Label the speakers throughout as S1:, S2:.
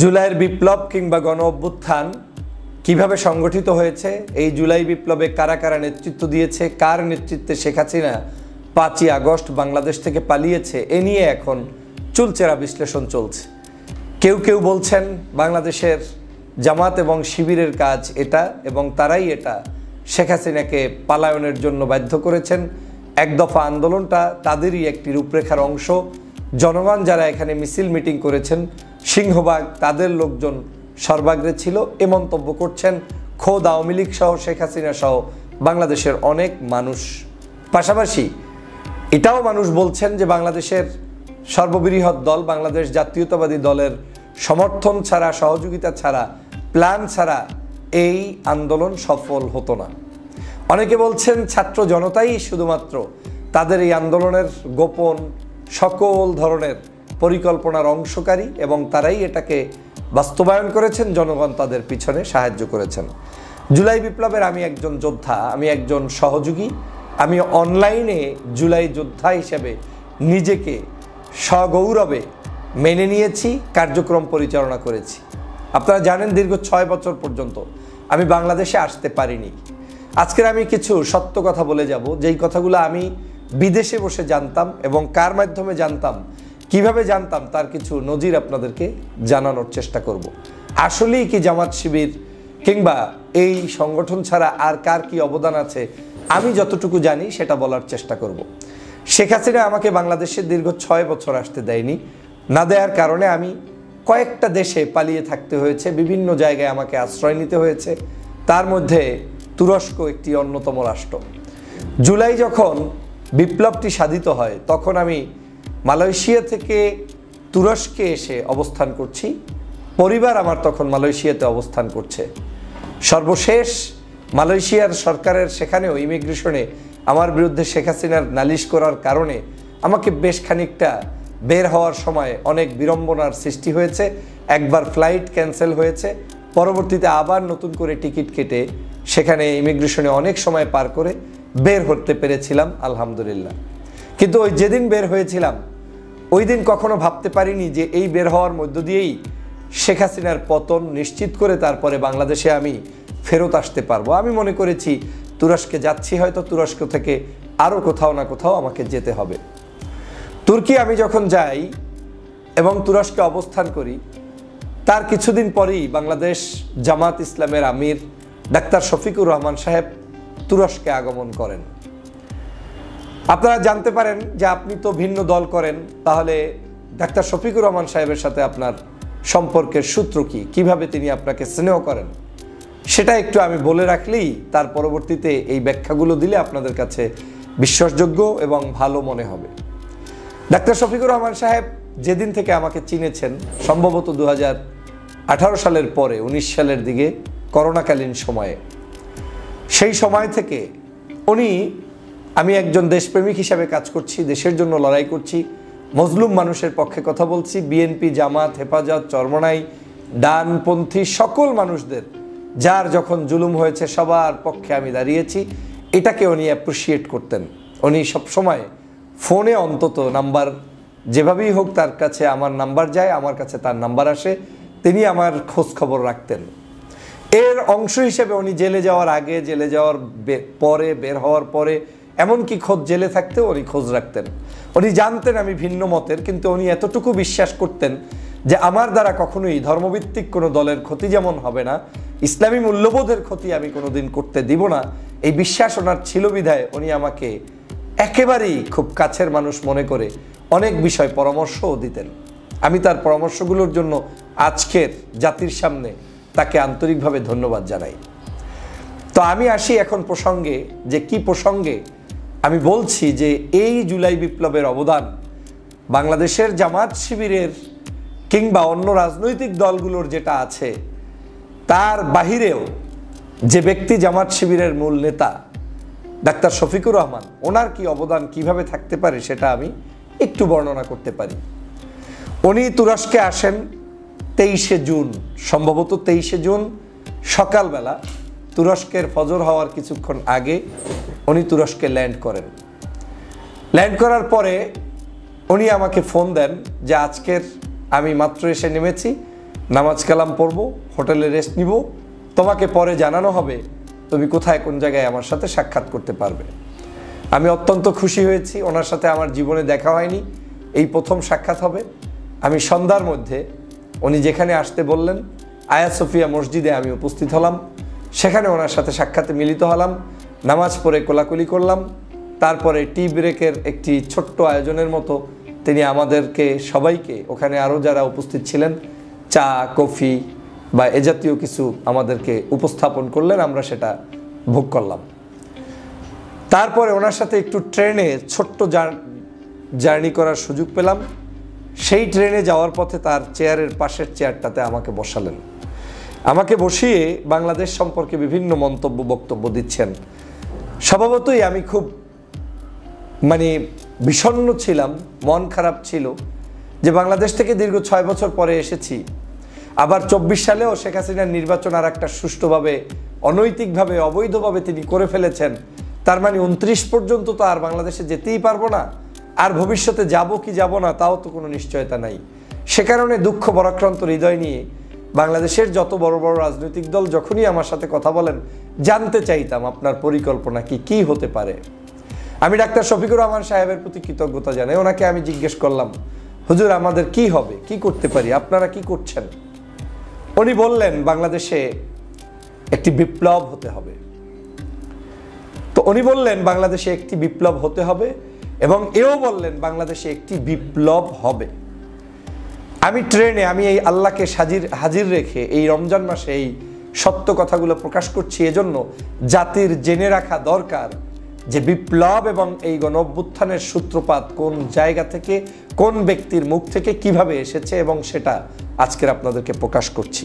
S1: জুলাইয়ের বিপ্লব কিংবা গণ অভ্যুত্থান কিভাবে সংগঠিত হয়েছে, এই জুলাই বিপ্লবে কারা কারা নেতৃত্ব দিয়েছে, কার নেতৃত্বে শেখ হাসিনা 5ই আগস্ট বাংলাদেশ থেকে পালিয়েছে, এ নিয়ে এখন চুলচেরা বিশ্লেষণ চলছে। কেউ কেউ বলছেন বাংলাদেশের জামাত এবং শিবিরের কাজ এটা এবং তারাই এটা শেখ হাসিনাকে পালায়নের জন্য বাধ্য করেছেন। এক দফা আন্দোলনটা তাদেরই একটি রূপরেখার অংশ। জনগণ যারা এখানে মিছিল মিটিং করেছেন, সিংহভাগ তাদের লোকজন সর্বাগ্রে ছিল, এ মন্তব্য করছেন খোদ আওয়ামী লীগ সহ শেখ হাসিনা সহ বাংলাদেশের অনেক মানুষ। পাশাপাশি এটাও মানুষ বলছেন যে বাংলাদেশের সর্ববৃহৎ দল বাংলাদেশ জাতীয়তাবাদী দলের সমর্থন ছাড়া, সহযোগিতা ছাড়া, প্ল্যান ছাড়া এই আন্দোলন সফল হতো না। অনেকে বলছেন ছাত্র জনতাই শুধুমাত্র তাদের এই আন্দোলনের গোপন সকল ধরনের পরিকল্পনার অংশকারী এবং তারাই এটাকে বাস্তবায়ন করেছেন, জনগণ তাদের পিছনে সাহায্য করেছেন। জুলাই বিপ্লবের আমি একজন যোদ্ধা, আমি একজন সহযোগী, আমি অনলাইনে জুলাই যোদ্ধা হিসেবে নিজেকে সগৌরবে মেনে নিয়েছি, কার্যক্রম পরিচালনা করেছি। আপনারা জানেন দীর্ঘ 6 বছর পর্যন্ত আমি বাংলাদেশে আসতে পারিনি। আজকের আমি কিছু সত্য কথা বলে যাব, যেই কথাগুলো আমি বিদেশে বসে জানতাম এবং কার মাধ্যমে জানতাম, কিভাবে জানতাম, তার কিছু নজির আপনাদেরকে জানানোর চেষ্টা করব। আসলেই কি জামাত শিবির কিংবা এই সংগঠন ছাড়া আর কার কি অবদান আছে আমি যতটুকু জানি সেটা বলার চেষ্টা করব। শেখ হাসিনা আমাকে বাংলাদেশের দীর্ঘ 6 বছর আসতে দেয়নি। না দেওয়ার কারণে আমি কয়েকটা দেশে পালিয়ে থাকতে হয়েছে, বিভিন্ন জায়গায় আমাকে আশ্রয় নিতে হয়েছে, তার মধ্যে তুরস্ক একটি অন্যতম রাষ্ট্র। জুলাই যখন বিপ্লবটি সাধিত হয় তখন আমি মালয়েশিয়া থেকে তুরস্কে এসে অবস্থান করছি, পরিবার আমার তখন মালয়েশিয়াতে অবস্থান করছে। সর্বশেষ মালয়েশিয়ার সরকারের সেখানেও ইমিগ্রেশনে আমার বিরুদ্ধে শেখ হাসিনার নালিশ করার কারণে আমাকে বেশ খানিকটা বের হওয়ার সময় অনেক বিড়ম্বনার সৃষ্টি হয়েছে। একবার ফ্লাইট ক্যান্সেল হয়েছে, পরবর্তীতে আবার নতুন করে টিকিট কেটে সেখানে ইমিগ্রেশনে অনেক সময় পার করে বের হতে পেরেছিলাম আলহামদুলিল্লাহ। কিন্তু ওই যেদিন বের হয়েছিলাম ওই দিন কখনো ভাবতে পারিনি যে এই বের হওয়ার মধ্য দিয়েই শেখ হাসিনার পতন নিশ্চিত করে তারপরে বাংলাদেশে আমি ফেরত আসতে পারবো। আমি মনে করেছি তুরস্কে যাচ্ছি, হয়তো তুরস্ক থেকে আরও কোথাও না কোথাও আমাকে যেতে হবে। তুর্কি আমি যখন যাই এবং তুরস্কে অবস্থান করি, তার কিছুদিন পরেই বাংলাদেশ জামাত ইসলামের আমির ডাক্তার শফিকুর রহমান সাহেব তুরস্কে আগমন করেন। আপনারা জানতে পারেন যে আপনি তো ভিন্ন দল করেন, তাহলে ডাক্তার শফিকুর রহমান সাহেবের সাথে আপনার সম্পর্কের সূত্র কি, কিভাবে তিনি আপনাকে স্নেহ করেন, সেটা একটু আমি বলে রাখলেই তার পরবর্তীতে এই ব্যাখ্যাগুলো দিলে আপনাদের কাছে বিশ্বাসযোগ্য এবং ভালো মনে হবে। ডাক্তার শফিকুর রহমান সাহেব যেদিন থেকে আমাকে চিনেছেন, সম্ভবত 2018 সালের পরে 19 সালের দিকে করোনাকালীন সময়ে, সেই সময় থেকে আমি একজন দেশপ্রেমিক হিসাবে কাজ করছি, দেশের জন্য লড়াই করছি, মজলুম মানুষের পক্ষে কথা বলছি, বিএনপি, জামাত, হেফাজত, চরমনাই, ডানপন্থী সকল মানুষদের যার যখন জুলুম হয়েছে সবার পক্ষে আমি দাঁড়িয়েছি। এটাকে উনি অ্যাপ্রিসিয়েট করতেন। উনি সবসময় ফোনে অন্তত নাম্বার যেভাবেই হোক তার কাছে আমার নাম্বার যায়, আমার কাছে তার নাম্বার আসে, তিনি আমার খোঁজ খবর রাখতেন। এর অংশ হিসেবে উনি জেলে যাওয়ার আগে, জেলে যাওয়ার পরে, বের হওয়ার পরে, এমনকি খোঁজ জেলে থাকতেও উনি খোঁজ রাখতেন। উনি জানতেন আমি ভিন্ন মতের, কিন্তু উনি এতটুকু বিশ্বাস করতেন যে আমার দ্বারা কখনোই ধর্মভিত্তিক কোনো দলের ক্ষতি যেমন হবে না, ইসলামী মূল্যবোধের ক্ষতি আমি কোনোদিন করতে দিব না। এই বিশ্বাস ওনার ছিল বিধায় উনি আমাকে একেবারেই খুব কাছের মানুষ মনে করে অনেক বিষয় পরামর্শও দিতেন। আমি তার পরামর্শগুলোর জন্য আজকের জাতির সামনে তাকে আন্তরিকভাবে ধন্যবাদ জানাই। তো আমি আসি এখন প্রসঙ্গে, যে কি প্রসঙ্গে আমি বলছি যে এই জুলাই বিপ্লবের অবদান বাংলাদেশের জামাত শিবিরের কিংবা অন্য রাজনৈতিক দলগুলোর যেটা আছে তার বাহিরেও যে ব্যক্তি জামাত শিবিরের মূল নেতা ডাক্তার শফিকুর রহমান, ওনার কি অবদান কিভাবে থাকতে পারে সেটা আমি একটু বর্ণনা করতে পারি। উনি তুরস্কে আসেন 23শে জুন, সম্ভবত 23শে জুন সকালবেলা, তুরস্কের ফজর হওয়ার কিছুক্ষণ আগে উনি তুরস্কে ল্যান্ড করেন। ল্যান্ড করার পরে উনি আমাকে ফোন দেন যে আজকের আমি মাত্র এসে নেমেছি, নামাজ কালাম পড়ব, হোটেলে রেস্ট নিব, তোমাকে পরে জানানো হবে তুমি কোথায় কোন জায়গায় আমার সাথে সাক্ষাৎ করতে পারবে। আমি অত্যন্ত খুশি হয়েছি, ওনার সাথে আমার জীবনে দেখা হয়নি, এই প্রথম সাক্ষাৎ হবে। আমি সন্ধ্যার মধ্যে উনি যেখানে আসতে বললেন আয়া সোফিয়া মসজিদে আমি উপস্থিত হলাম, সেখানে ওনার সাথে সাক্ষাতে মিলিত হলাম, নামাজ পড়ে কোলাকুলি করলাম। তারপরে টি ব্রেকের একটি ছোট্ট আয়োজনের মতো তিনি আমাদেরকে সবাইকে, ওখানে আরও যারা উপস্থিত ছিলেন, চা কফি বা এ জাতীয় কিছু আমাদেরকে উপস্থাপন করলেন, আমরা সেটা ভোগ করলাম। তারপরে ওনার সাথে একটু ট্রেনে ছোট্ট জার্নি করার সুযোগ পেলাম। সেই ট্রেনে যাওয়ার পথে তার চেয়ারের পাশের চেয়ারটাতে আমাকে বসালেন। আমাকে বসিয়ে বাংলাদেশ সম্পর্কে বিভিন্ন মন্তব্য বক্তব্য দিচ্ছেন। স্বভাবতই আমি খুব বিষণ্ণ ছিলাম, মন খারাপ ছিল যে বাংলাদেশ থেকে দীর্ঘ 6 বছর পরে এসেছি, আবার 24 সালেও শেখ হাসিনার নির্বাচন আর একটা সুষ্ঠুভাবে অনৈতিকভাবে অবৈধভাবে তিনি করে ফেলেছেন। তার 29 পর্যন্ত তো আর বাংলাদেশে যেতেই পারবো না, আর ভবিষ্যতে যাব কি যাব না তাও তো কোনো নিশ্চয়তা নাই। সে কারণে দুঃখ বরাক্রান্ত হৃদয় নিয়ে বাংলাদেশের যত বড় বড় রাজনৈতিক দল যখনই আমার সাথে কথা বলেন, জানতে চাইতাম আপনার পরিকল্পনা কি হতে পারে। আমি ডাক্তার শফিকুর রহমান সাহেবের প্রতি কৃতজ্ঞতা জানাই। ওনাকে আমি জিজ্ঞেস করলাম, হুজুর আমাদের কি হবে, কি করতে পারি, আপনারা কি করছেন? উনি বললেন বাংলাদেশে একটি বিপ্লব হতে হবে। তো উনি বললেন বাংলাদেশে একটি বিপ্লব হতে হবে এবং এও বললেন বাংলাদেশে একটি বিপ্লব হবে। আমি ট্রেনে এই আল্লাহকে হাজির রেখে এই রমজান মাসে এই সত্য কথাগুলো প্রকাশ করছি এজন্য জাতির জেনে রাখা দরকার যে বিপ্লব এবং এই গণঅভ্যুত্থানের সূত্রপাত কোন জায়গা থেকে, কোন ব্যক্তির মুখ থেকে কিভাবে এসেছে, এবং সেটা আজকের আপনাদেরকে প্রকাশ করছি।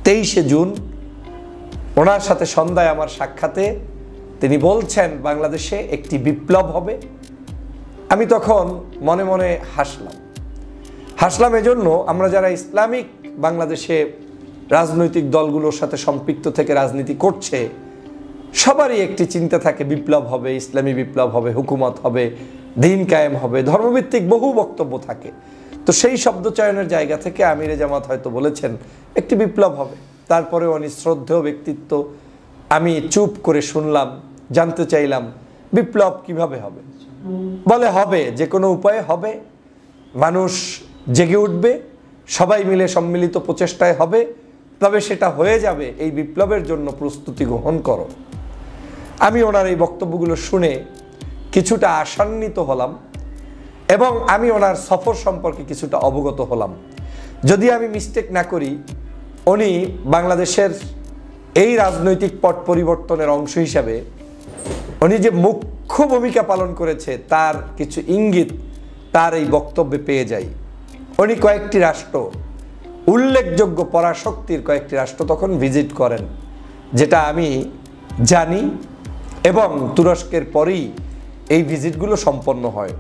S1: 23শে জুন ওনার সাথে সন্ধ্যায় আমার সাক্ষাতে তিনি বলছেন বাংলাদেশে একটি বিপ্লব হবে। আমি তখন মনে মনে হাসলাম এজন্য আমরা যারা ইসলামিক বাংলাদেশে রাজনৈতিক দলগুলোর সাথে সম্পৃক্ত থেকে রাজনীতি করছে সবারই একটি চিন্তা থাকে বিপ্লব হবে, ইসলামী বিপ্লব হবে, হুকুমত হবে, দিন কায়েম হবে, ধর্মভিত্তিক বহু বক্তব্য থাকে। তো সেই শব্দ চয়নের জায়গা থেকে আমিরে জামাত হয়তো বলেছেন একটি বিপ্লব হবে। তারপরে উনি শ্রদ্ধেয় ব্যক্তিত্ব, আমি চুপ করে শুনলাম, জানতে চাইলাম বিপ্লব কিভাবে হবে। বলে হবে, যে কোনো উপায়ে হবে, মানুষ জেগে উঠবে, সবাই মিলে সম্মিলিত প্রচেষ্টায় হবে, তবে সেটা হয়ে যাবে। এই বিপ্লবের জন্য প্রস্তুতি গ্রহণ করো। আমি ওনার এই বক্তব্যগুলো শুনে কিছুটা আশান্বিত হলাম এবং আমি ওনার সফর সম্পর্কে কিছুটা অবগত হলাম। যদি আমি মিস্টেক না করি, উনি বাংলাদেশের এই রাজনৈতিক পট পরিবর্তনের অংশ হিসাবে উনি যে মুখ্য ভূমিকা পালন করেছে তার কিছু ইঙ্গিত তার এই বক্তব্যে পেয়ে যাই। উনি কয়েকটি রাষ্ট্র, উল্লেখযোগ্য পরাশক্তির কয়েকটি রাষ্ট্র তখন ভিজিট করেন, যেটা আমি জানি, এবং তুরস্কের পরেই এই ভিজিটগুলো সম্পন্ন হয়।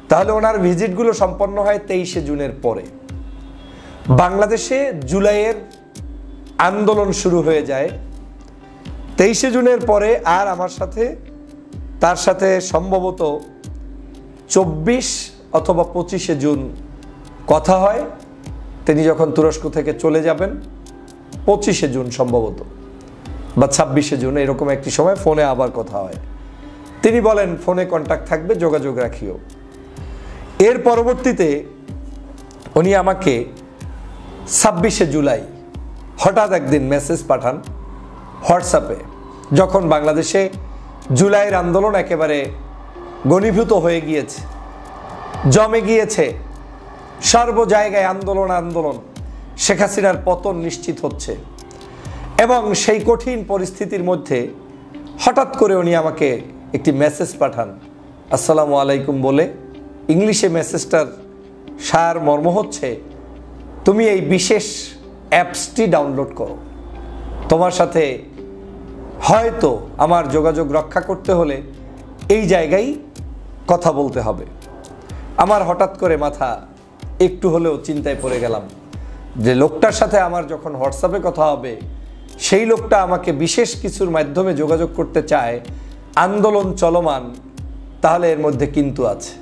S1: তাহলে ওনার ভিজিটগুলো সম্পন্ন হয় 23শে জুনের পরে। বাংলাদেশে জুলাইয়ের আন্দোলন শুরু হয়ে যায় 23শে জুনের পরে। আর আমার সাথে তার সাথে সম্ভবত 24 অথবা 25শে জুন কথা হয়। তিনি যখন তুরস্ক থেকে চলে যাবেন 25শে জুন সম্ভবত বা 26শে জুন এরকম একটি সময় ফোনে আবার কথা হয়। তিনি বলেন ফোনে কন্ট্যাক্ট থাকবে, যোগাযোগ রাখিও। এর পরবর্তীতে উনি আমাকে 26শে জুলাই হঠাৎ একদিন মেসেজ পাঠান হোয়াটসঅ্যাপে, যখন বাংলাদেশে জুলাইয়ের আন্দোলন একেবারে ঘনীভূত হয়ে গিয়েছে, জমে গিয়েছে, সর্ব জায়গায় আন্দোলন, শেখ হাসিনার পতন নিশ্চিত হচ্ছে। এবং সেই কঠিন পরিস্থিতির মধ্যে হঠাৎ করে উনি আমাকে একটি মেসেজ পাঠান আসসালামু আলাইকুম বলে। ইংলিশে মেসেজটার সার মর্ম হচ্ছে, তুমি এই বিশেষ অ্যাপসটি ডাউনলোড করো, তোমার সাথে হয়তো আমার যোগাযোগ রক্ষা করতে হলে এই জায়গায় কথা বলতে হবে। আমার হঠাৎ করে মাথা একটু হলেও চিন্তায় পড়ে গেলাম যে লোকটার সাথে আমার যখন হোয়াটসঅ্যাপে কথা হবে, সেই লোকটা আমাকে বিশেষ কিছুর মাধ্যমে যোগাযোগ করতে চায়, আন্দোলন চলমান, তাহলে এর মধ্যে কিন্তু আছে।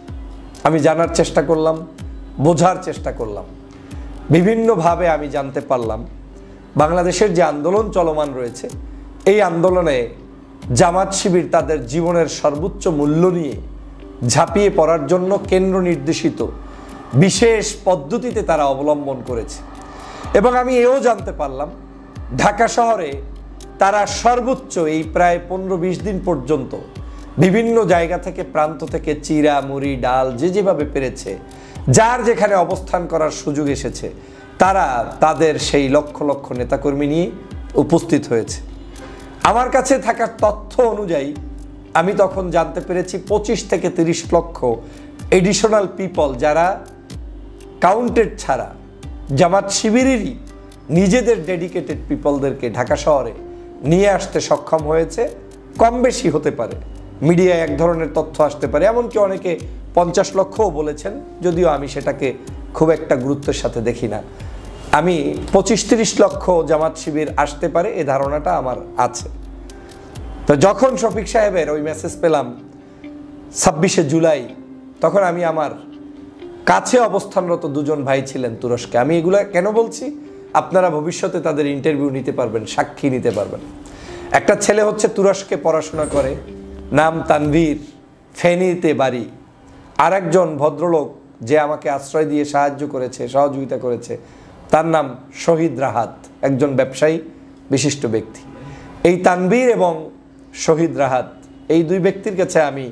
S1: আমি জানার চেষ্টা করলাম, বোঝার চেষ্টা করলাম। বিভিন্নভাবে আমি জানতে পারলাম বাংলাদেশের যে আন্দোলন চলমান রয়েছে, এই আন্দোলনে জামাত শিবির তাদের জীবনের সর্বোচ্চ মূল্য নিয়ে ঝাঁপিয়ে পড়ার জন্য কেন্দ্র নির্দেশিত বিশেষ পদ্ধতিতে তারা অবলম্বন করেছে। এবং আমি এও জানতে পারলাম ঢাকা শহরে তারা সর্বোচ্চ এই প্রায় 15-20 দিন পর্যন্ত বিভিন্ন জায়গা থেকে, প্রান্ত থেকে চিরা মুড়ি ডাল যে যেভাবে পেরেছে, যার যেখানে অবস্থান করার সুযোগ এসেছে, তারা তাদের সেই লক্ষ লক্ষ নেতাকর্মী নিয়ে উপস্থিত হয়েছে। আমার কাছে থাকা তথ্য অনুযায়ী আমি তখন জানতে পেরেছি 25 থেকে 30 লক্ষ এডিশনাল পিপল, যারা কাউন্টেড ছাড়া জামাত শিবিরেরই নিজেদের ডেডিকেটেড পিপলদেরকে ঢাকা শহরে নিয়ে আসতে সক্ষম হয়েছে। কম বেশি হতে পারে, মিডিয়ায় এক ধরনের তথ্য আসতে পারে, এমনকি অনেকে 50 লক্ষও বলেছেন, যদিও আমি সেটাকে খুব একটা গুরুত্বের সাথে দেখি না। আমি 25-30 লক্ষ জামাত শিবির আসতে পারে এ ধারণাটা আমার আছে। তো যখন শফিক সাহেবের ওই মেসেজ পেলাম 26শে জুলাই, তখন আমি আমার কাছে অবস্থানরত দুজন ভাই ছিলেন তুরস্কে। আমি এগুলো কেন বলছি, আপনারা ভবিষ্যতে তাদের ইন্টারভিউ নিতে পারবেন, সাক্ষী নিতে পারবেন। একটা ছেলে হচ্ছে তুরস্কে পড়াশোনা করে, নাম তানভীর, ফেনীতে বাড়ি। আর একজন ভদ্রলোক যে আমাকে আশ্রয় দিয়ে সাহায্য করেছে, সহযোগিতা করেছে, তার নাম শহীদ রাহাত, একজন ব্যবসায়ী, বিশিষ্ট ব্যক্তি। এই তানভীর এবং শহীদ রাহাত, এই দুই ব্যক্তির কাছে আমি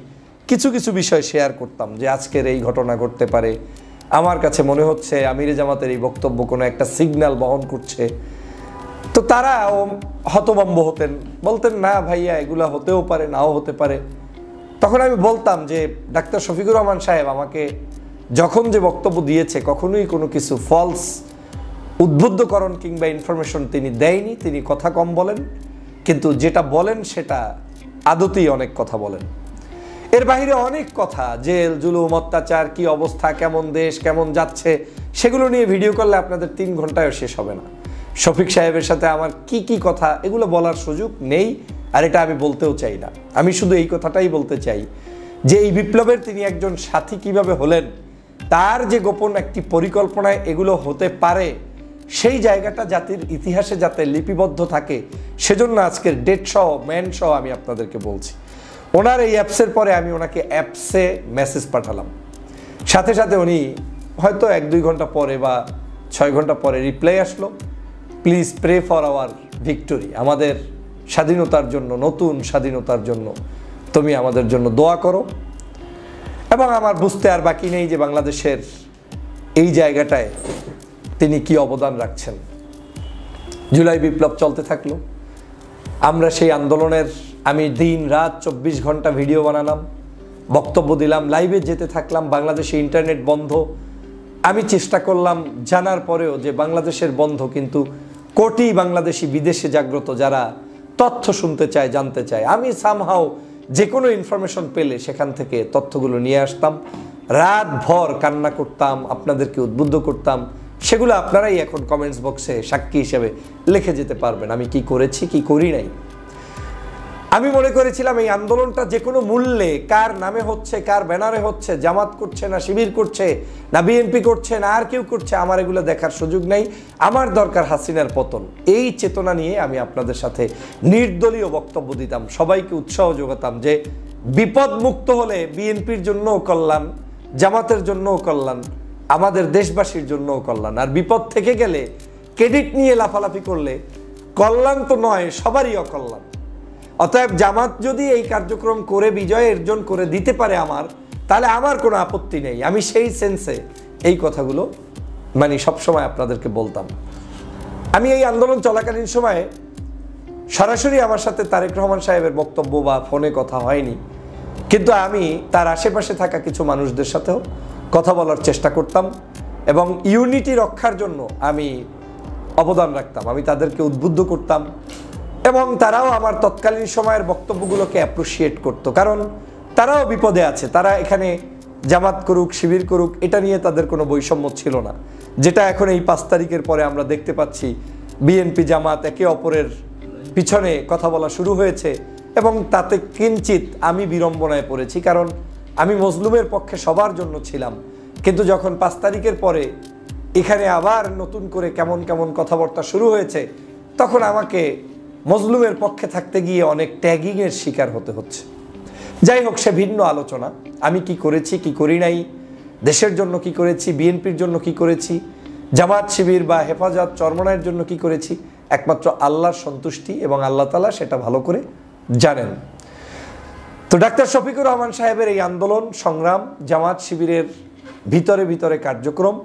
S1: কিছু কিছু বিষয় শেয়ার করতাম যে আজকের এই ঘটনা ঘটতে পারে, আমার কাছে মনে হচ্ছে আমিরে জামাতের এই বক্তব্য কোনো একটা সিগন্যাল বহন করছে। তো তারাও হতভম্ব হতেন, বলতেন না ভাইয়া এগুলা হতেও পারে, নাও হতে পারে। তখন আমি বলতাম যে ডাক্তার শফিকুর রহমান সাহেব আমাকে যখন যে বক্তব্য দিয়েছে, কখনোই কোনো কিছু ফলস উদ্বুদ্ধকরণ কিংবা ইনফরমেশন তিনি দেয়নি। তিনি কথা কম বলেন, কিন্তু যেটা বলেন সেটা আদতেই অনেক কথা বলেন। এর বাইরে অনেক কথা, জেল জুলুম অত্যাচার, কি অবস্থা, কেমন দেশ, কেমন যাচ্ছে, সেগুলো নিয়ে ভিডিও করলে আপনাদের 3 ঘন্টায়ও শেষ হবে না। শফিক সাহেবের সাথে আমার কি কি কথা, এগুলো বলার সুযোগ নেই, আর এটা আমি বলতেও চাই না। আমি শুধু এই কথাটাই বলতে চাই যে এই বিপ্লবের তিনি একজন সাথী কিভাবে হলেন, তার যে গোপন একটি পরিকল্পনায় এগুলো হতে পারে, সেই জায়গাটা জাতির ইতিহাসে যাতে লিপিবদ্ধ থাকে, সেজন্য আজকের ডেট সহ ম্যান সহ আমি আপনাদেরকে বলছি। ওনার এই অ্যাপসের পরে আমি ওনাকে অ্যাপসে মেসেজ পাঠালাম, সাথে সাথে উনি হয়তো 1-2 ঘন্টা পরে বা 6 ঘন্টা পরে রিপ্লাই আসলো, please pray for our victory, আমাদের স্বাধীনতার জন্য, নতুন স্বাধীনতার জন্য তুমি আমাদের জন্য দোয়া করো। এবং আমার বুঝতে আর বাকি নেই যে বাংলাদেশের এই জায়গাটায় তিনি কি অবদান রাখছেন। জুলাই বিপ্লব চলতে থাকলো, আমরা সেই আন্দোলনের আমি দিন রাত 24 ঘন্টা ভিডিও বানালাম, বক্তব্য দিলাম, লাইভে যেতে থাকলাম। বাংলাদেশে ইন্টারনেট বন্ধ, আমি চেষ্টা করলাম জানার পরেও যে বাংলাদেশের বন্ধ, কিন্তু কোটি বাংলাদেশি বিদেশে জাগ্রত যারা তথ্য শুনতে চায়, জানতে চায়, আমি সামহাও যে কোনো ইনফরমেশন পেলে সেখান থেকে তথ্যগুলো নিয়ে আসতাম, রাত ভর কান্না করতাম, আপনাদেরকে উদ্বুদ্ধ করতাম। সেগুলো আপনারাই এখন কমেন্টস বক্সে সাক্ষী হিসেবে লিখে যেতে পারবেন আমি কি করেছি, কি করি নাই। আমি মনে করেছিলাম এই আন্দোলনটা যে কোনো মূল্যে, কার নামে হচ্ছে, কার ব্যানারে হচ্ছে, জামাত করছে না শিবির করছে না বিএনপি করছে না আর কেউ করছে, আমার এগুলো দেখার সুযোগ নেই, আমার দরকার হাসিনার পতন। এই চেতনা নিয়ে আমি আপনাদের সাথে নির্দলীয় বক্তব্য দিতাম, সবাইকে উৎসাহ যোগাতাম যে বিপদ মুক্ত হলে বিএনপির জন্যও কল্যাণ, জামাতের জন্যও কল্যাণ, আমাদের দেশবাসীর জন্যও কল্যাণ। আর বিপদ থেকে গেলে ক্রেডিট নিয়ে লাফালাফি করলে কল্যাণ তো নয়, সবারই অকল্যাণ। অতএব জামাত যদি এই কার্যক্রম করে বিজয় অর্জন করে দিতে পারে আমার, তাহলে আমার কোনো আপত্তি নেই। আমি সেই সেন্সে এই কথাগুলো সবসময় আপনাদেরকে বলতাম। আমি এই আন্দোলন চলাকালীন সময়ে সরাসরি আমার সাথে তারেক রহমান সাহেবের বক্তব্য বা ফোনে কথা হয়নি, কিন্তু আমি তার আশেপাশে থাকা কিছু মানুষদের সাথেও কথা বলার চেষ্টা করতাম এবং ইউনিটি রক্ষার জন্য আমি অবদান রাখতাম, আমি তাদেরকে উদ্বুদ্ধ করতাম এবং তারাও আমার তৎকালীন সময়ের বক্তব্যগুলোকে অ্যাপ্রিসিয়েট করতো, কারণ তারাও বিপদে আছে। তারা এখানে জামাত করুক শিবির করুক এটা নিয়ে তাদের কোনো বৈষম্য ছিল না, যেটা এখন এই 5 তারিখের পরে আমরা দেখতে পাচ্ছি বিএনপি জামাত একে অপরের পিছনে কথা বলা শুরু হয়েছে এবং তাতে কিঞ্চিত আমি বিড়ম্বনায় পড়েছি, কারণ আমি মজলুমের পক্ষে সবার জন্য ছিলাম। কিন্তু যখন 5 তারিখের পরে এখানে আবার নতুন করে কেমন কেমন কথাবার্তা শুরু হয়েছে, তখন আমাকে মজলুমের পক্ষে থাকতে গিয়ে অনেক ট্যাগিংয়ের শিকার হতে হচ্ছে। যাই হোক, সে ভিন্ন আলোচনা। আমি কি করেছি কি করি নাই, দেশের জন্য কি করেছি, বিএনপির জন্য কি করেছি, জামাত শিবির বা হেফাজত চরমনায়ের জন্য কি করেছি, একমাত্র আল্লাহর সন্তুষ্টি এবং আল্লাহ তাআলা সেটা ভালো করে জানেন। তো ডাক্তার শফিকুর রহমান সাহেবের এই আন্দোলন সংগ্রাম, জামাত শিবিরের ভিতরে ভিতরে কার্যক্রম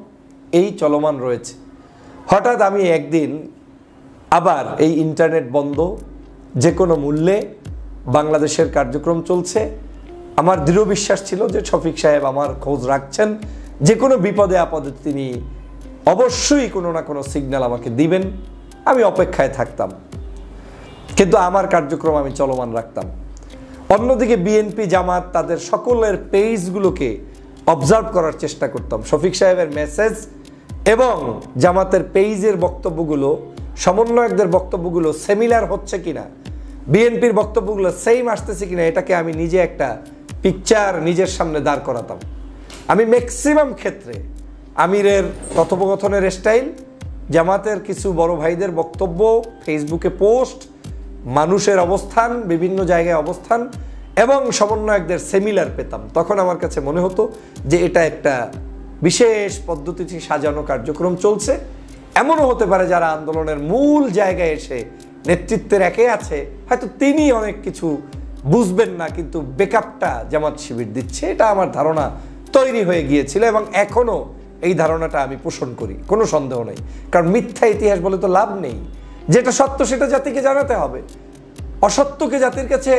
S1: এই চলমান রয়েছে। হঠাৎ আমি একদিন আবার এই ইন্টারনেট বন্ধ, যে কোনো মূল্যে বাংলাদেশের কার্যক্রম চলছে, আমার দৃঢ় বিশ্বাস ছিল যে শফিক সাহেব আমার খোঁজ রাখছেন, যে কোনো বিপদে আপদে তিনি অবশ্যই কোনো না কোনো সিগন্যাল আমাকে দিবেন, আমি অপেক্ষায় থাকতাম, কিন্তু আমার কার্যক্রম আমি চলমান রাখতাম। অন্যদিকে বিএনপি জামাত তাদের সকলের পেজগুলোকে অবজার্ভ করার চেষ্টা করতাম। শফিক সাহেবের মেসেজ এবং জামাতের পেজের বক্তব্যগুলো, সমন্বয়কদের বক্তব্যগুলো সিমিলার হচ্ছে কিনা, বিএনপির বক্তব্যগুলো সেম আসতেছে কিনা, এটাকে আমি নিজে একটা পিকচার নিজের সামনে দাঁড় করাতাম। আমি ম্যাক্সিমাম ক্ষেত্রে আমিরের কথোপকথনের স্টাইল, জামাতের কিছু বড় ভাইদের বক্তব্য, ফেসবুকে পোস্ট, মানুষের অবস্থান, বিভিন্ন জায়গায় অবস্থান এবং সমন্বয়কদের সিমিলার পেতাম। তখন আমার কাছে মনে হতো যে এটা একটা বিশেষ পদ্ধতিতে সাজানো কার্যক্রম চলছে। এমনও হতে পারে যারা আন্দোলনের মূল জায়গায় এসে নেতৃত্বের একে আছে, হয়তো তিনি অনেক কিছু বুঝবেন না, কিন্তু ব্যাকআপটা জামাত শিবির দিচ্ছে, এটা আমার ধারণা তৈরি হয়ে গিয়েছিল এবং এখনও এই ধারণাটা আমি পোষণ করি, কোনো সন্দেহ নেই। কারণ মিথ্যা ইতিহাস বলে তো লাভ নেই, যেটা সত্য সেটা জাতিকে জানাতে হবে, অসত্যকে জাতির কাছে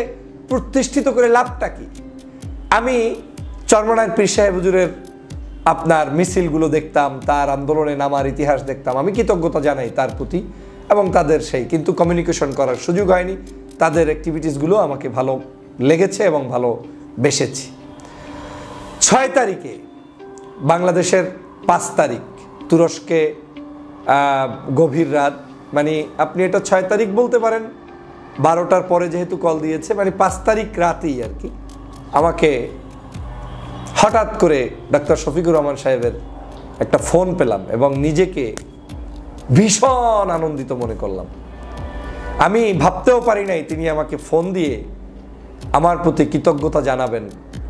S1: প্রতিষ্ঠিত করে লাভটা কি? আমি চরমনায়ের পীর সাহেব হুজুরের আপনার মিছিলগুলো দেখতাম, তার আন্দোলনে নামার ইতিহাস দেখতাম, আমি কৃতজ্ঞতা জানাই তার প্রতি এবং তাদের সেই, কিন্তু কমিউনিকেশন করার সুযোগ হয়নি। তাদের অ্যাক্টিভিটিসগুলো আমাকে ভালো লেগেছে এবং ভালো বেসেছি। 6 তারিখে বাংলাদেশের 5 তারিখ তুরস্কে গভীর রাত, মানে আপনি এটা 6 তারিখ বলতে পারেন, 12টার পরে যেহেতু কল দিয়েছে, মানে 5 তারিখ রাতেই আর কি, আমাকে হঠাৎ করে ডাক্তার শফিকুর রহমান সাহেবের একটা ফোন পেলাম এবং নিজেকে ভীষণ আনন্দিত মনে করলাম। আমি ভাবতেও পারি নাই তিনি আমাকে ফোন দিয়ে আমার প্রতি কৃতজ্ঞতা জানাবেন।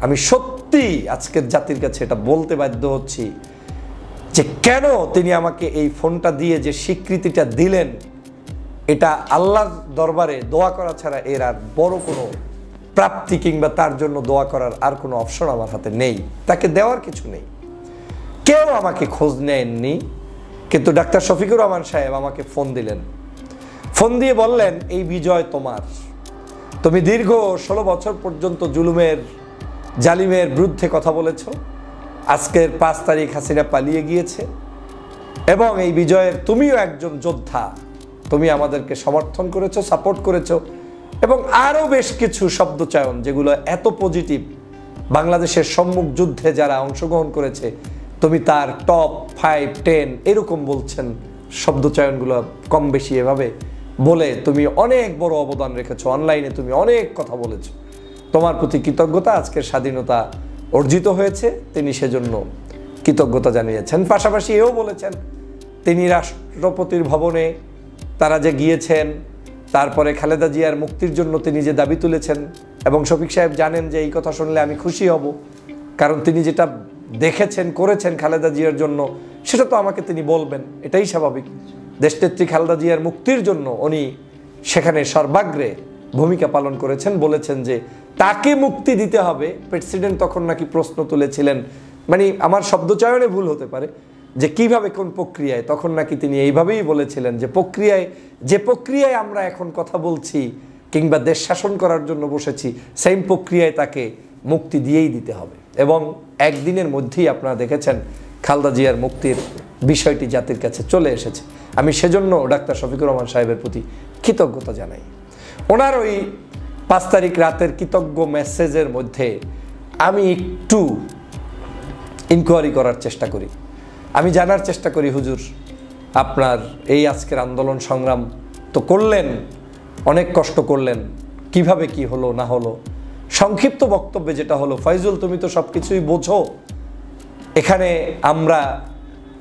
S1: আমি সত্যি আজকের জাতির কাছে এটা বলতে বাধ্য হচ্ছি যে কেন তিনি আমাকে এই ফোনটা দিয়ে যে স্বীকৃতিটা দিলেন, এটা আল্লাহর দরবারে দোয়া করা ছাড়া এর আর বড় কোনো প্রাপ্তি কিংবা তার জন্য দোয়া করার আর কোনো অপশন আমার হাতে নেই, তাকে দেওয়ার কিছু নেই। কেউ আমাকে খোঁজ নেননি, কিন্তু ডাক্তার শফিকুর রহমান সাহেব আমাকে ফোন দিলেন। ফোন দিয়ে বললেন, এই বিজয় তোমার, তুমি দীর্ঘ 16 বছর পর্যন্ত জুলুমের জালিমের বিরুদ্ধে কথা বলেছ, আজকের 5 তারিখ হাসিনা পালিয়ে গিয়েছে এবং এই বিজয়ের তুমিও একজন যোদ্ধা, তুমি আমাদেরকে সমর্থন করেছো, সাপোর্ট করেছো এবং আরও বেশ কিছু শব্দচয়ন যেগুলো এত পজিটিভ, বাংলাদেশের সম্মুখ যুদ্ধে যারা অংশগ্রহণ করেছে তুমি তার টপ 5, 10 এরকম বলছেন শব্দচয়নগুলো কম বেশি এভাবে বলে তুমি অনেক বড় অবদান রেখেছো, অনলাইনে তুমি অনেক কথা বলেছো, তোমার প্রতি কৃতজ্ঞতা, আজকের স্বাধীনতা অর্জিত হয়েছে, তিনি সেজন্য কৃতজ্ঞতা জানিয়েছেন। পাশাপাশি এও বলেছেন তিনি রাষ্ট্রপতির ভবনে তারা যে গিয়েছেন, তারপরে খালেদা জিয়ার মুক্তির জন্য তিনি যে দাবি তুলেছেন, এবং শফিক সাহেব জানেন যে এই কথা শুনলে আমি খুশি হব, কারণ তিনি যেটা দেখেছেন করেছেন খালেদা জিয়ার জন্য সেটা তো আমাকে তিনি বলবেন, এটাই স্বাভাবিক। দেশনেত্রী খালেদা জিয়ার মুক্তির জন্য উনি সেখানে সর্বাগ্রে ভূমিকা পালন করেছেন, বলেছেন যে তাকে মুক্তি দিতে হবে। প্রেসিডেন্ট তখন নাকি প্রশ্ন তুলেছিলেন, মানে আমার শব্দচয়নে ভুল হতে পারে, যে কিভাবে কোন প্রক্রিয়ায়, তখন নাকি তিনি এইভাবেই বলেছিলেন যে যে প্রক্রিয়ায় আমরা এখন কথা বলছি কিংবা দেশ শাসন করার জন্য বসেছি, সেম প্রক্রিয়ায় তাকে মুক্তি দিয়েই দিতে হবে। এবং একদিনের মধ্যেই আপনারা দেখেছেন খালেদা জিয়ার মুক্তির বিষয়টি জাতির কাছে চলে এসেছে। আমি সেজন্য ডাক্তার শফিকুর রহমান সাহেবের প্রতি কৃতজ্ঞতা জানাই। ওনার ওই 5 তারিখ রাতের কৃতজ্ঞ মেসেজের মধ্যে আমি একটু ইনকোয়ারি করার চেষ্টা করি, আমি জানার চেষ্টা করি, হুজুর আপনার এই আজকের আন্দোলন সংগ্রাম তো করলেন, অনেক কষ্ট করলেন, কিভাবে কি হলো না হলো। সংক্ষিপ্ত বক্তব্যে যেটা হলো, ফয়জুল তুমি তো সব কিছুই বোঝো, এখানে আমরা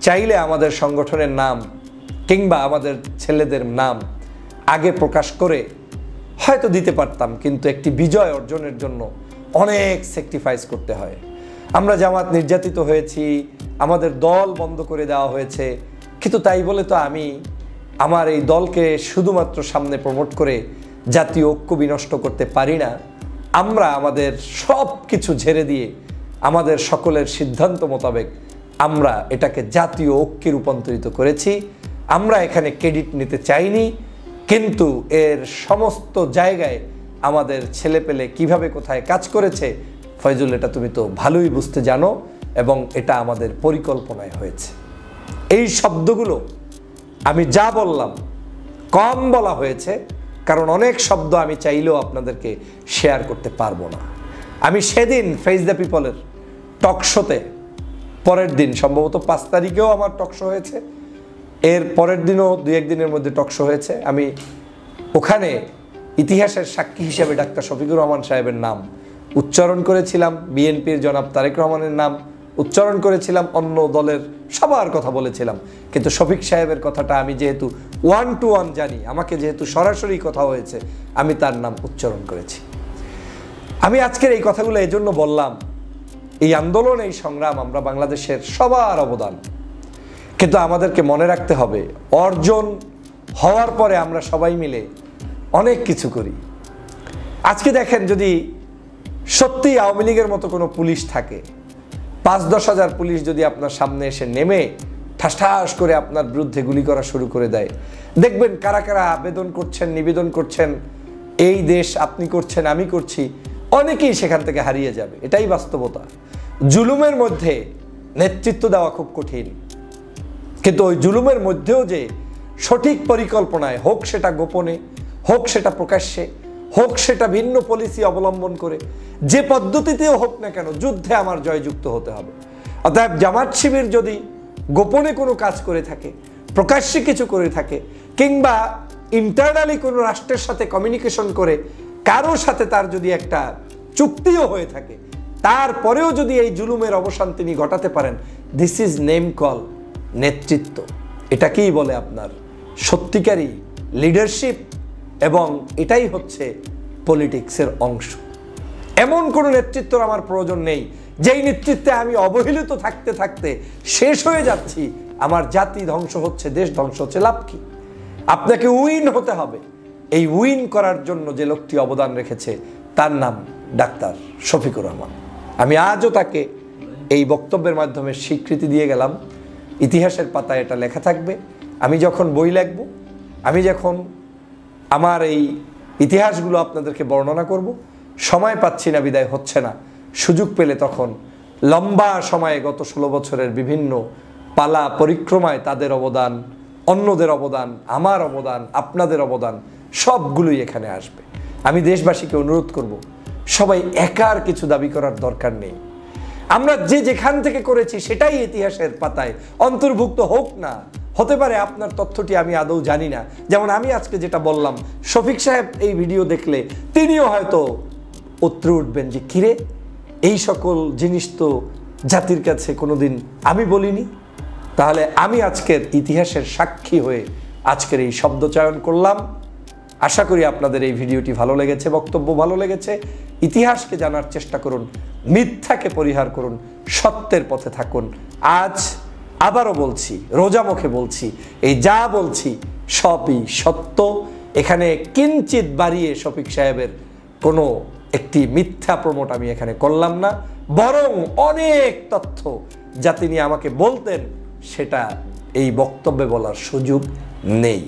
S1: চাইলে আমাদের সংগঠনের নাম কিংবা আমাদের ছেলেদের নাম আগে প্রকাশ করে হয়তো দিতে পারতাম, কিন্তু একটি বিজয় অর্জনের জন্য অনেক স্যাক্রিফাইস করতে হয়। আমরা জামাত নির্যাতিত হয়েছি, আমাদের দল বন্ধ করে দেওয়া হয়েছে, কিন্তু তাই বলে তো আমি আমার এই দলকে শুধুমাত্র সামনে প্রমোট করে জাতীয় ঐক্য বিনষ্ট করতে পারি না। আমরা আমাদের সব কিছু ঝেড়ে দিয়ে আমাদের সকলের সিদ্ধান্ত মোতাবেক আমরা এটাকে জাতীয় ঐক্যে রূপান্তরিত করেছি। আমরা এখানে ক্রেডিট নিতে চাইনি, কিন্তু এর সমস্ত জায়গায় আমাদের ছেলেপেলে কিভাবে কোথায় কাজ করেছে ফয়জুল, এটা তুমি তো ভালোই বুঝতে জানো, এবং এটা আমাদের পরিকল্পনায় হয়েছে। এই শব্দগুলো আমি যা বললাম কম বলা হয়েছে, কারণ অনেক শব্দ আমি চাইলেও আপনাদেরকে শেয়ার করতে পারবো না। আমি সেদিন ফেস দ্য পিপলের টক শোতে, পরের দিন সম্ভবত 5 তারিখেও আমার টক শো হয়েছে, এর পরের দিনও 2-1 দিনের মধ্যে টক শো হয়েছে, আমি ওখানে ইতিহাসের সাক্ষী হিসেবে ডাক্তার শফিকুর রহমান সাহেবের নাম উচ্চারণ করেছিলাম, বিএনপির জনাব তারেক রহমানের নাম উচ্চারণ করেছিলাম, অন্য দলের সবার কথা বলেছিলাম, কিন্তু শফিক সাহেবের কথাটা আমি যেহেতু 1 to 1 জানি, আমাকে যেহেতু সরাসরি কথা হয়েছে, আমি তার নাম উচ্চারণ করেছি। আমি আজকের এই কথাগুলো এই জন্য বললাম, এই আন্দোলন, এই সংগ্রাম আমরা বাংলাদেশের সবার অবদান, কিন্তু আমাদেরকে মনে রাখতে হবে অর্জন হওয়ার পরে আমরা সবাই মিলে অনেক কিছু করি। আজকে দেখেন, যদি সত্যি আওয়ামী লীগের মতো কোনো পুলিশ থাকে, 5-10 হাজার পুলিশ যদি আপনার সামনে এসে নেমে ঠাস ঠাস করে আপনার বিরুদ্ধে গুলি করা শুরু করে দেয়, দেখবেন কারা কারা আবেদন করছেন, নিবেদন করছেন, এই দেশ আপনি করছেন, আমি করছি, অনেকেই সেখান থেকে হারিয়ে যাবে। এটাই বাস্তবতা। জুলুমের মধ্যে নেতৃত্ব দেওয়া খুব কঠিন, কিন্তু ওই জুলুমের মধ্যেও যে সঠিক পরিকল্পনায়, হোক সেটা গোপনে, হোক সেটা প্রকাশ্যে, হোক সেটা ভিন্ন পলিসি অবলম্বন করে, যে পদ্ধতিতেও হোক না কেন, যুদ্ধে আমার জয়যুক্ত হতে হবে। অতএব জামাত শিবির যদি গোপনে কোনো কাজ করে থাকে, প্রকাশ্যে কিছু করে থাকে, কিংবা ইন্টারনালি কোনো রাষ্ট্রের সাথে কমিউনিকেশন করে কারো সাথে তার যদি একটা চুক্তিও হয়ে থাকে, তারপরেও যদি এই জুলুমের অবসান তিনি ঘটাতে পারেন, দিস ইজ নেম কল নেতৃত্ব। এটাকেই বলে আপনার সত্যিকারই লিডারশিপ, এবং এটাই হচ্ছে পলিটিক্সের অংশ। এমন কোনো নেতৃত্বের আমার প্রয়োজন নেই যেই নেতৃত্বে আমি অবহেলিত থাকতে থাকতে শেষ হয়ে যাচ্ছি, আমার জাতি ধ্বংস হচ্ছে, দেশ ধ্বংস হচ্ছে, লাভ কি? আপনাকে উইন হতে হবে। এই উইন করার জন্য যে লোকটি অবদান রেখেছে তার নাম ডাক্তার শফিকুর রহমান। আমি আজও তাকে এই বক্তব্যের মাধ্যমে স্বীকৃতি দিয়ে গেলাম। ইতিহাসের পাতায় এটা লেখা থাকবে। আমি যখন বই লিখব, আমি যখন আমার এই ইতিহাসগুলো আপনাদেরকে বর্ণনা করব, সময় পাচ্ছি না, বিদায় হচ্ছে না, সুযোগ পেলে তখন লম্বা সময়ে গত 16 বছরের বিভিন্ন পালা পরিক্রমায় তাদের অবদান, অন্যদের অবদান, আমার অবদান, আপনাদের অবদান সবগুলোই এখানে আসবে। আমি দেশবাসীকে অনুরোধ করব, সবাই একার কিছু দাবি করার দরকার নেই। আমরা যে যেখান থেকে করেছি সেটাই ইতিহাসের পাতায় অন্তর্ভুক্ত হোক না। হতে পারে আপনার তথ্যটি আমি আদৌ জানি না, যেমন আমি আজকে যেটা বললাম, শফিক সাহেব এই ভিডিও দেখলে তিনিও হয়তো উত্তরে উঠবেন যে কিরে, এই সকল জিনিস তো জাতির কাছে কোনোদিন আমি বলিনি। তাহলে আমি আজকের ইতিহাসের সাক্ষী হয়ে আজকের এই শব্দ চয়ন করলাম। আশা করি আপনাদের এই ভিডিওটি ভালো লেগেছে, বক্তব্য ভালো লেগেছে। ইতিহাসকে জানার চেষ্টা করুন, মিথ্যাকে পরিহার করুন, সত্যের পথে থাকুন। আজ আবারও বলছি, রোজা মুখে বলছি, এই যা বলছি সবই সত্য। এখানে কিঞ্চিত বাড়িয়ে শফিক সাহেবের কোনো একটি মিথ্যা প্রমোট আমি এখানে করলাম না, বরং অনেক তথ্য যা তিনি আমাকে বলতেন সেটা এই বক্তব্যে বলার সুযোগ নেই।